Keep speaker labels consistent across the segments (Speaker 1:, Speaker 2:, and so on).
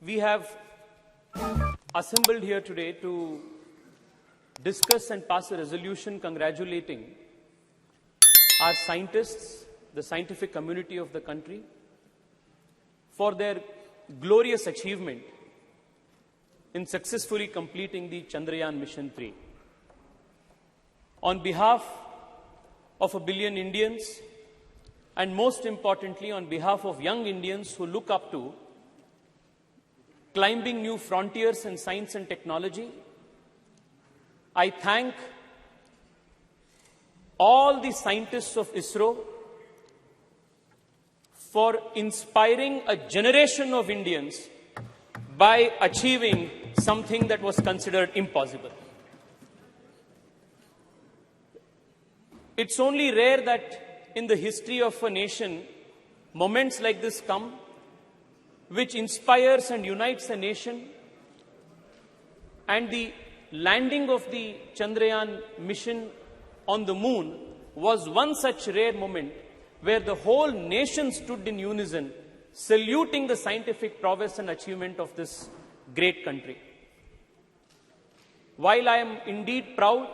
Speaker 1: We have assembled here today to discuss and pass a resolution congratulating our scientists, the scientific community of the country, for their glorious achievement in successfully completing the Chandrayaan Mission 3. On behalf of 1 billion Indians, and most importantly on behalf of young Indians who look up to climbing new frontiers in science and technology, I thank all the scientists of ISRO for inspiring a generation of Indians by achieving something that was considered impossible. It's only rare that in the history of a nation, moments like this come, which inspires and unites a nation, and the landing of the Chandrayaan mission on the moon was one such rare moment where the whole nation stood in unison, saluting the scientific prowess and achievement of this great country. While I am indeed proud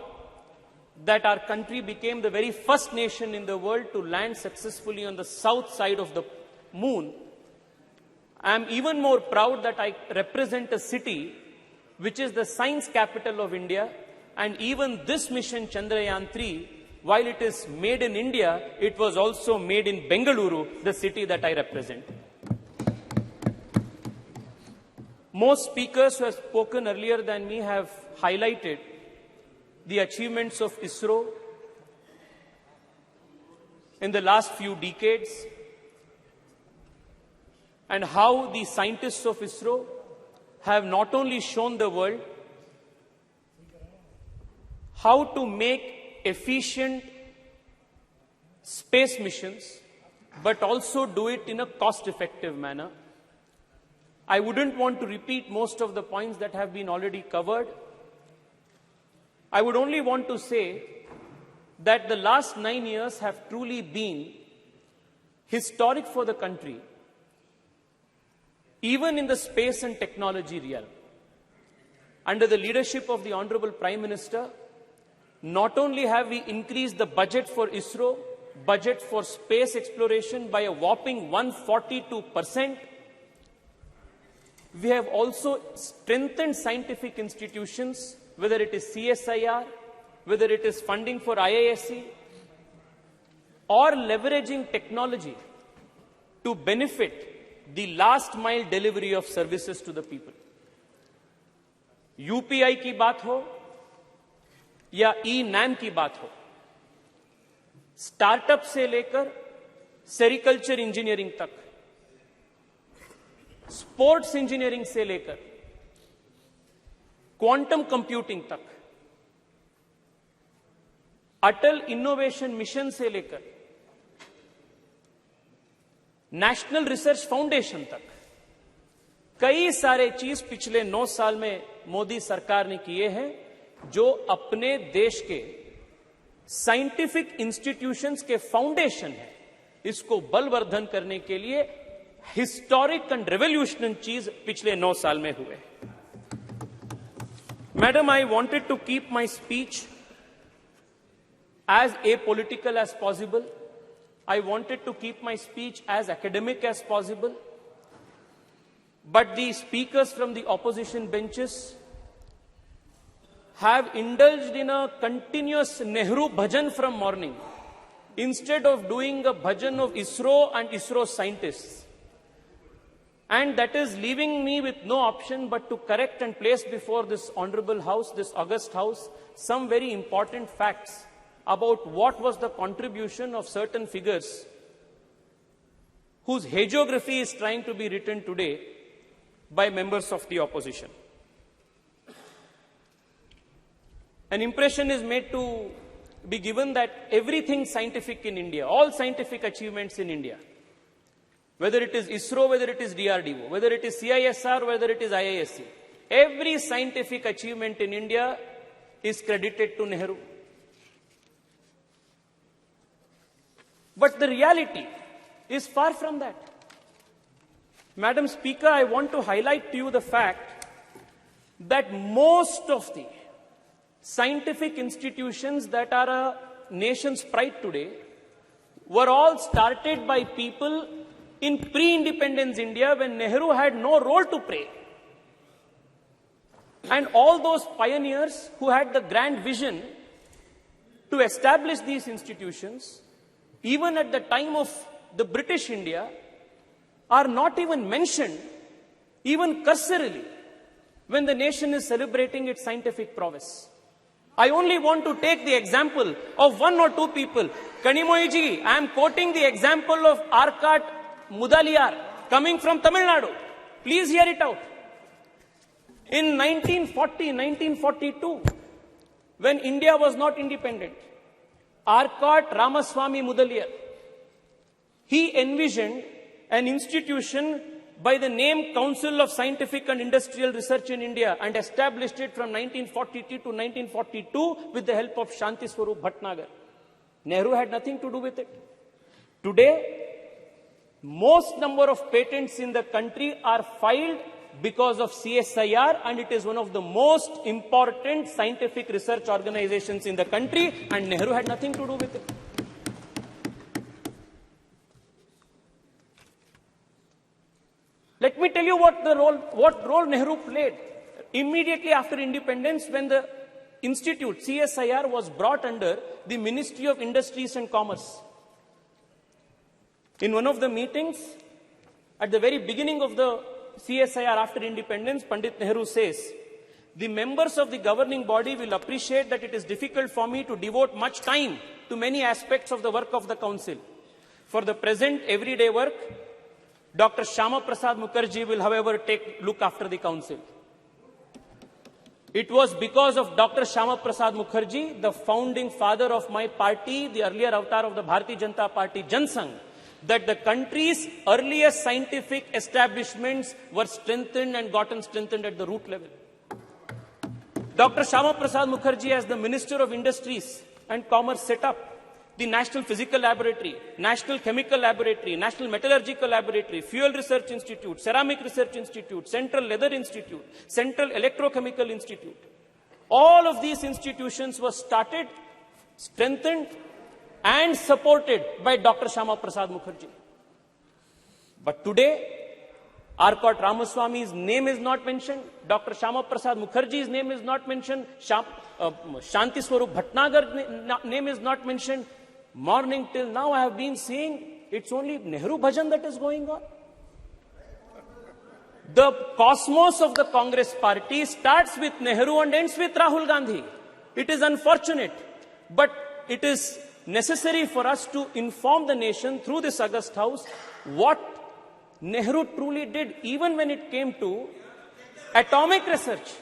Speaker 1: that our country became the very first nation in the world to land successfully on the south side of the moon, I am even more proud that I represent a city which is the science capital of India, and even this mission Chandrayaan 3, while it is made in India, it was also made in Bengaluru, the city that I represent. Most speakers who have spoken earlier than me have highlighted the achievements of ISRO in the last few decades and how the scientists of ISRO have not only shown the world how to make efficient space missions, but also do it in a cost-effective manner. I wouldn't want to repeat most of the points that have been already covered. I would only want to say that the last 9 years have truly been historic for the country, even in the space and technology realm. Under the leadership of the Honorable Prime Minister, not only have we increased the budget for ISRO, budget for space exploration by a whopping 142%, we have also strengthened scientific institutions, whether it is CSIR, whether it is funding for IISc, or leveraging technology to benefit the last mile delivery of services to the people. UPI की बात हो या ई-नैम की बात हो, startup से लेकर sericulture engineering तक, स्पोर्ट्स इंजीनियरिंग से लेकर क्वांटम कंप्यूटिंग तक, अटल इनोवेशन मिशन से लेकर नेशनल रिसर्च फाउंडेशन तक कई सारे चीज पिछले 9 साल में मोदी सरकार ने किए हैं, जो अपने देश के साइंटिफिक इंस्टीट्यूशंस के फाउंडेशन है, इसको बलवर्धन करने के लिए हिस्टोरिक एंड रेवोल्यूशनरी चीज पिछले 9 साल में हुए. Madam, I wanted to keep my speech as apolitical as possible. I wanted to keep my speech as academic as possible. But the speakers from the opposition benches have indulged in a continuous Nehru bhajan from morning, instead of doing a bhajan of ISRO and ISRO scientists. And that is leaving me with no option but to correct and place before this honorable house, this august house, some very important facts about what was the contribution of certain figures whose hagiography is trying to be written today by members of the opposition. An impression is made to be given that everything scientific in India, all scientific achievements in India, whether it is ISRO, whether it is DRDO, whether it is CISR, whether it is IISc, every scientific achievement in India is credited to Nehru. But the reality is far from that. Madam Speaker, I want to highlight to you the fact that most of the scientific institutions that are a nation's pride today were all started by people in pre-independence India when Nehru had no role to play. And all those pioneers who had the grand vision to establish these institutions, even at the time of the British India, are not even mentioned, even cursorily, when the nation is celebrating its scientific prowess. I only want to take the example of one or two people. Kanimoyiji, I am quoting the example of Arcot Mudaliar, coming from Tamil Nadu. Please hear it out. In 1942, when India was not independent, Arcot Ramaswamy Mudaliar, he envisioned an institution by the name Council of Scientific and Industrial Research in India and established it from 1940 to 1942 with the help of Shanti Swarup Bhatnagar. Nehru had nothing to do with it. Today, most number of patents in the country are filed because of CSIR, and it is one of the most important scientific research organizations in the country, and Nehru had nothing to do with it. Let me tell you what role Nehru played. Immediately after independence, when the institute, CSIR, was brought under the Ministry of Industries and Commerce. In one of the meetings, at the very beginning of the CSIR after independence, Pandit Nehru says, the members of the governing body will appreciate that it is difficult for me to devote much time to many aspects of the work of the council. For the present everyday work, Dr. Shyama Prasad Mukherjee will, however, look after the council. It was because of Dr. Shyama Prasad Mukherjee, the founding father of my party, the earlier avatar of the Bharatiya Janata Party, Jan Sangh, that the country's earliest scientific establishments were strengthened and gotten strengthened at the root level. Dr. Shyama Prasad Mukherjee, as the Minister of Industries and Commerce, set up the National Physical Laboratory, National Chemical Laboratory, National Metallurgical Laboratory, Fuel Research Institute, Ceramic Research Institute, Central Leather Institute, Central Electrochemical Institute. All of these institutions were started, strengthened, and supported by Dr. Shyama Prasad Mukherjee. But today, Arcot Ramaswamy's name is not mentioned, Dr. Shyama Prasad Mukherjee's name is not mentioned, Shanti Swarup Bhatnagar's name is not mentioned. Morning till now, I have been saying it's only Nehru Bhajan that is going on. The cosmos of the Congress party starts with Nehru and ends with Rahul Gandhi. It is unfortunate, but it is necessary for us to inform the nation through this August House what Nehru truly did, even when it came to atomic research.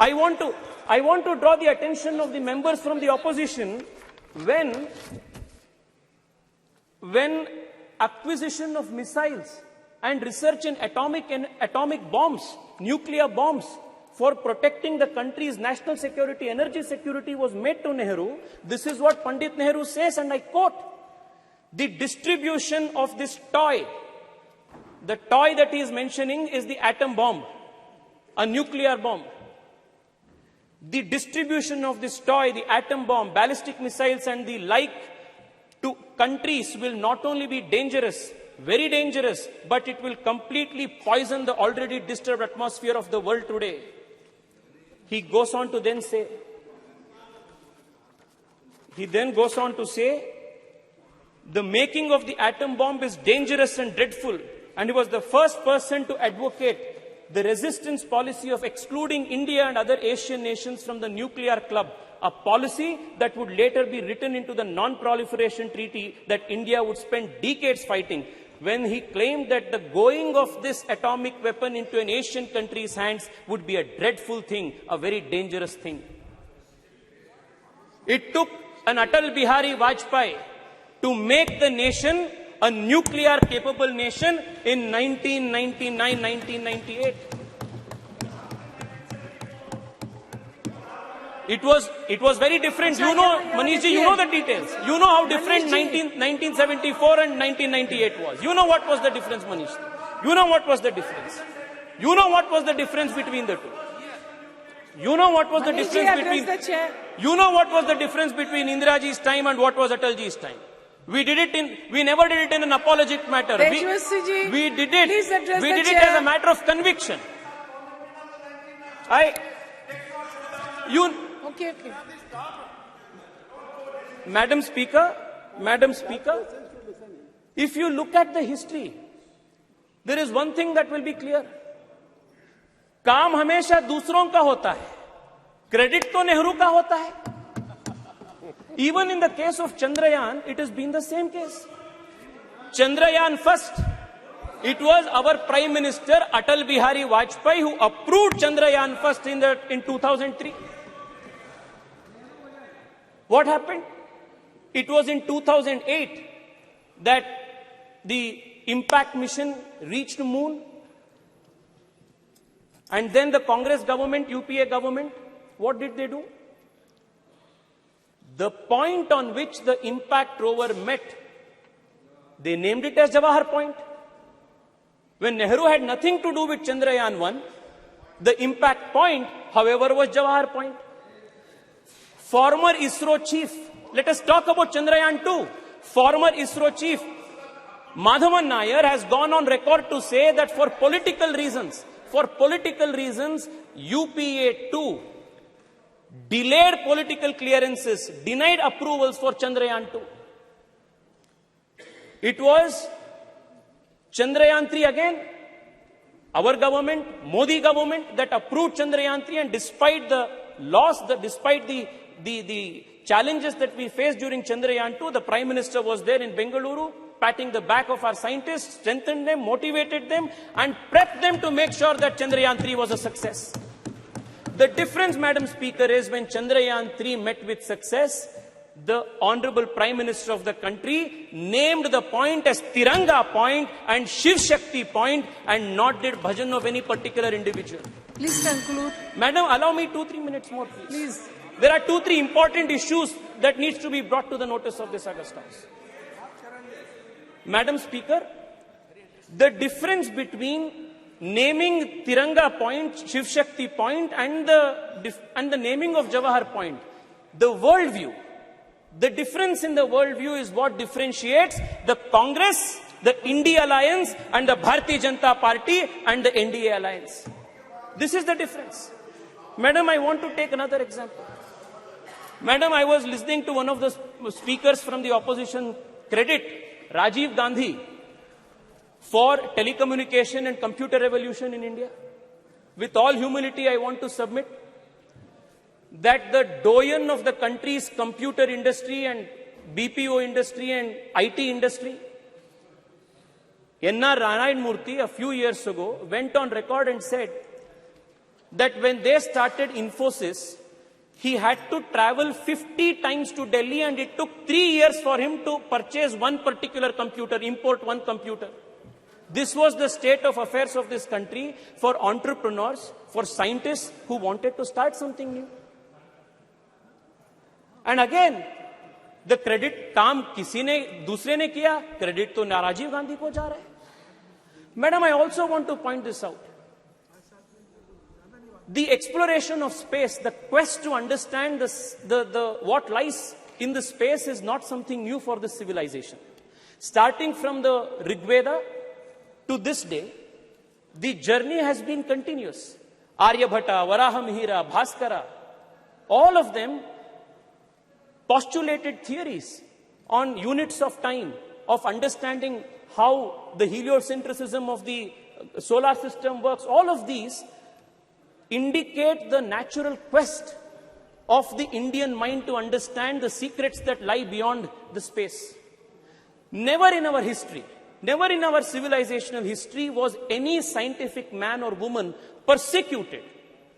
Speaker 1: I want to draw the attention of the members from the opposition when acquisition of missiles and research in atomic bombs, nuclear bombs, for protecting the country's national security, energy security was made to Nehru. This is what Pandit Nehru says, and I quote, the distribution of this toy, the toy that he is mentioning is the atom bomb, a nuclear bomb. The distribution of this toy, the atom bomb, ballistic missiles and the like to countries will not only be dangerous, very dangerous, but it will completely poison the already disturbed atmosphere of the world today. He goes on to then say, the making of the atom bomb is dangerous and dreadful, and he was the first person to advocate the resistance policy of excluding India and other Asian nations from the nuclear club, a policy that would later be written into the non-proliferation treaty that India would spend decades fighting, when he claimed that the going of this atomic weapon into an Asian country's hands would be a dreadful thing, a very dangerous thing. It took an Atal Bihari Vajpayee to make the nation a nuclear-capable nation in 1999, 1998. It was very different. You know, Manishji, you know the details. You know how different 1974 and 1998 was. You know what was the difference, Manish. You know what was the difference? You know what was the difference between the two? You know what was the difference between... You know what was the difference between Indiraji's time and what was Atalji's time? We never did it in an apologetic matter. We did it as a matter of conviction.
Speaker 2: Okay.
Speaker 1: Madam Speaker, if you look at the history, there is one thing that will be clear. काम हमेशा दूसरों का होता है, credit तो नेहरू का होता है. Even in the case of Chandrayaan, it has been the same case. Chandrayaan first, it was our Prime Minister Atal Bihari Vajpayee who approved Chandrayaan first in 2003. What happened? It was in 2008 that the impact mission reached the moon. And then the Congress government, UPA government, what did they do? The point on which the impact rover met, they named it as Jawahar Point. When Nehru had nothing to do with Chandrayaan 1, the impact point, however, was Jawahar Point. Former ISRO chief, let us talk about Chandrayaan 2. Former ISRO chief, Madhavan Nair, has gone on record to say that for political reasons, UPA2 delayed political clearances, denied approvals for Chandrayaan 2. It was Chandrayaan 3 again, our government, Modi government, that approved Chandrayaan 3, and despite the loss, despite the challenges that we faced during Chandrayaan 2, the Prime Minister was there in Bengaluru, patting the back of our scientists, strengthened them, motivated them, and prepped them to make sure that Chandrayaan 3 was a success. The difference, Madam Speaker, is when Chandrayaan 3 met with success, the Honorable Prime Minister of the country named the point as Tiranga Point and Shiv Shakti Point and not did bhajan of any particular individual.
Speaker 2: Please conclude.
Speaker 1: Madam, allow me 2-3 minutes more, please.
Speaker 2: Please.
Speaker 1: There are 2-3 important issues that needs to be brought to the notice of this August House. Madam Speaker, the difference between naming Tiranga Point, Shiv Shakti Point and the naming of Jawahar Point, the worldview, the difference in the worldview is what differentiates the Congress, the India Alliance and the Bharatiya Janata Party and the NDA Alliance. This is the difference. Madam, I want to take another example. Madam, I was listening to one of the speakers from the opposition credit Rajiv Gandhi for telecommunication and computer revolution in India. With all humility, I want to submit that the doyen of the country's computer industry and BPO industry and IT industry, N.R. Narayan Murthy, a few years ago, went on record and said that when they started Infosys, he had to travel 50 times to Delhi and it took 3 years for him to purchase one particular computer, import one computer. This was the state of affairs of this country for entrepreneurs, for scientists who wanted to start something new. And again, the credit काम किसी ने दूसरे ने किया, credit तो राजीव गांधी को जा रहा है. Madam, I also want to point this out. The exploration of space, the quest to understand what lies in the space is not something new for this civilization. Starting from the Rig Veda to this day, the journey has been continuous. Aryabhata, Varahamihira, Bhaskara, all of them postulated theories on units of time, of understanding how the heliocentrism of the solar system works. All of these indicate the natural quest of the Indian mind to understand the secrets that lie beyond the space. Never in our history, never in our civilizational history was any scientific man or woman persecuted,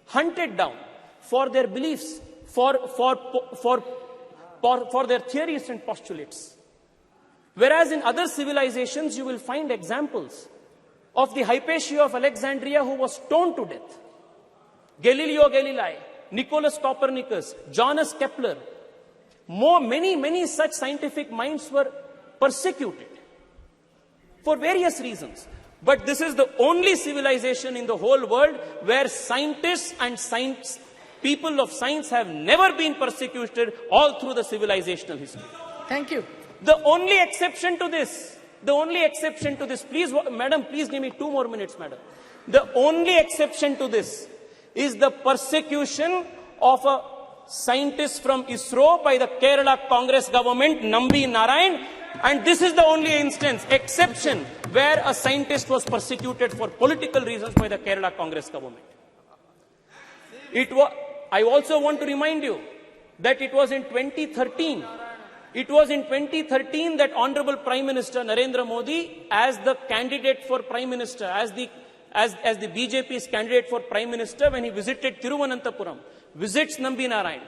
Speaker 1: hunted down for their beliefs, for their theories and postulates. Whereas in other civilizations, you will find examples of the Hypatia of Alexandria who was stoned to death. Galileo Galilei, Nicholas Copernicus, Johannes Kepler, many such scientific minds were persecuted for various reasons. But this is the only civilization in the whole world where scientists and people of science have never been persecuted all through the civilizational history.
Speaker 2: Thank you.
Speaker 1: The only exception to this, please, madam, please give me 2 more minutes, madam. The only exception to this is the persecution of a scientist from ISRO by the Kerala Congress government, Nambi Narayan, and this is the only exception where a scientist was persecuted for political reasons by the Kerala Congress government. I also want to remind you that it was in 2013. It was in 2013 that Honorable Prime Minister Narendra Modi, as the candidate for Prime Minister, as the BJP's candidate for Prime Minister, when he visited Thiruvananthapuram, visits Nambi Narayan,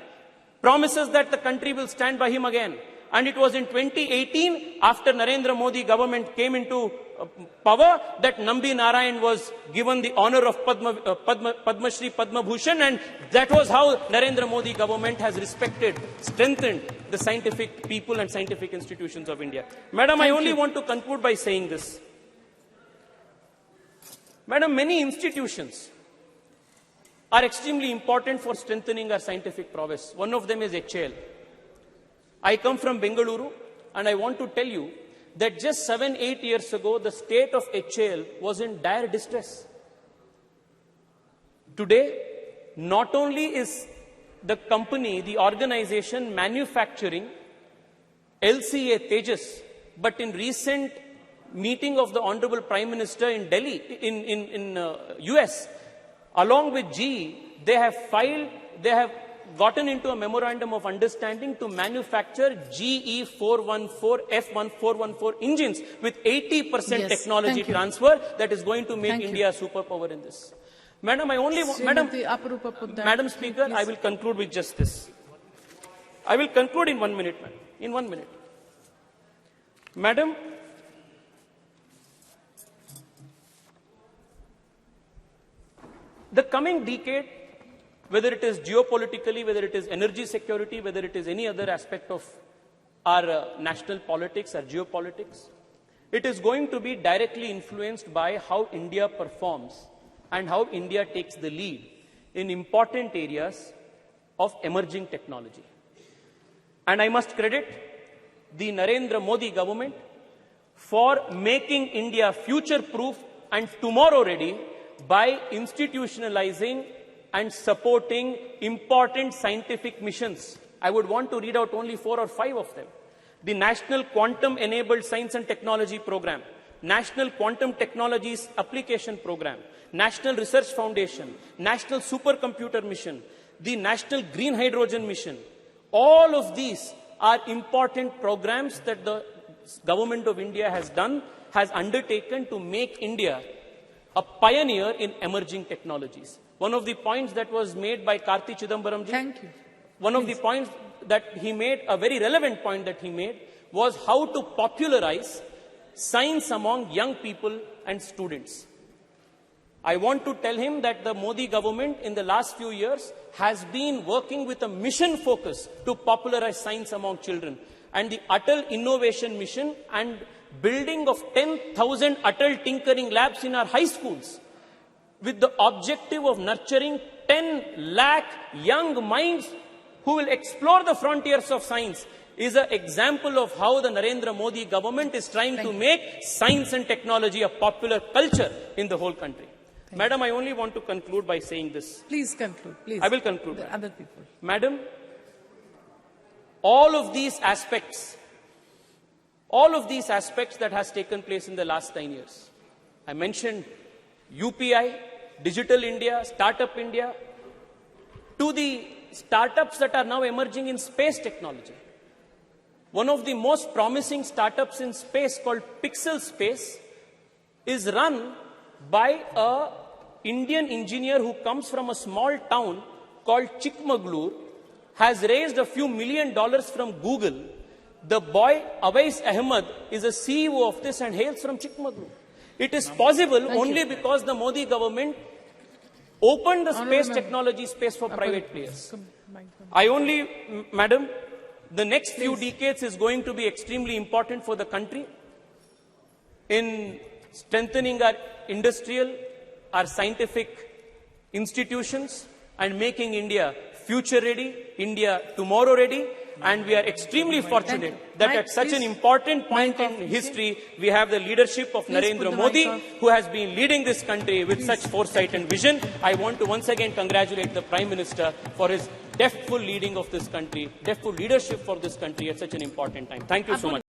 Speaker 1: promises that the country will stand by him again. And it was in 2018, after Narendra Modi government came into power, that Nambi Narayan was given the honor of Padma Shri Padma Bhushan, and that was how Narendra Modi government has respected, strengthened the scientific people and scientific institutions of India. Madam, I only want to conclude by saying this. Madam, many institutions are extremely important for strengthening our scientific prowess. One of them is HAL. I come from Bengaluru, and I want to tell you that just 7-8 years ago, the state of HAL was in dire distress. Today, not only is the company, the organization manufacturing LCA Tejas, but in recent meeting of the Honorable Prime Minister in Delhi, in US, along with GE, they have gotten into a memorandum of understanding to manufacture GE 414, F1414 engines with 80% technology transfer that is going to make India a superpower in this. Madam, Madam Speaker, I will conclude with just this. I will conclude in 1 minute, madam. In 1 minute. Madam, the coming decade, whether it is geopolitically, whether it is energy security, whether it is any other aspect of our national politics, our geopolitics, it is going to be directly influenced by how India performs and how India takes the lead in important areas of emerging technology. And I must credit the Narendra Modi government for making India future-proof and tomorrow-ready by institutionalizing and supporting important scientific missions. I would want to read out only 4 or 5 of them. The National Quantum Enabled Science and Technology Program, National Quantum Technologies Application Program, National Research Foundation, National Supercomputer Mission, the National Green Hydrogen Mission. All of these are important programs that the Government of India has undertaken to make India a pioneer in emerging technologies. One of the points that was made by Karti Chidambaram ji, one of the points that he made, a very relevant point that he made, was how to popularize science among young people and students. I want to tell him that the Modi government in the last few years has been working with a mission focus to popularize science among children. And the Atal Innovation Mission and building of 10,000 Atal Tinkering Labs in our high schools, with the objective of nurturing 10 lakh young minds who will explore the frontiers of science, is an example of how the Narendra Modi government is trying to make science and technology a popular culture in the whole country. Madam, I only want to conclude by saying this.
Speaker 2: Please conclude, please.
Speaker 1: I will conclude.
Speaker 2: The other people.
Speaker 1: Madam, all of these aspects that has taken place in the last 9 years. I mentioned UPI, Digital India, Startup India, to the startups that are now emerging in space technology. One of the most promising startups in space, called Pixel Space, is run by an Indian engineer who comes from a small town called Chikmagalur, has raised a few $1 million from Google. The boy, Awais Ahmed, is a CEO of this and hails from Chikmagalur. It is possible only because the Modi government opened the space technology space for private players. Madam, the next few decades is going to be extremely important for the country. In strengthening our industrial, our scientific institutions, and making India future ready, India tomorrow ready. And we are extremely fortunate that at such an important point in history, we have the leadership of Narendra Modi, who has been leading this country with such foresight and vision. I want to once again congratulate the Prime Minister for his deftful leading of this country, deftful leadership for this country at such an important time. Thank you so much.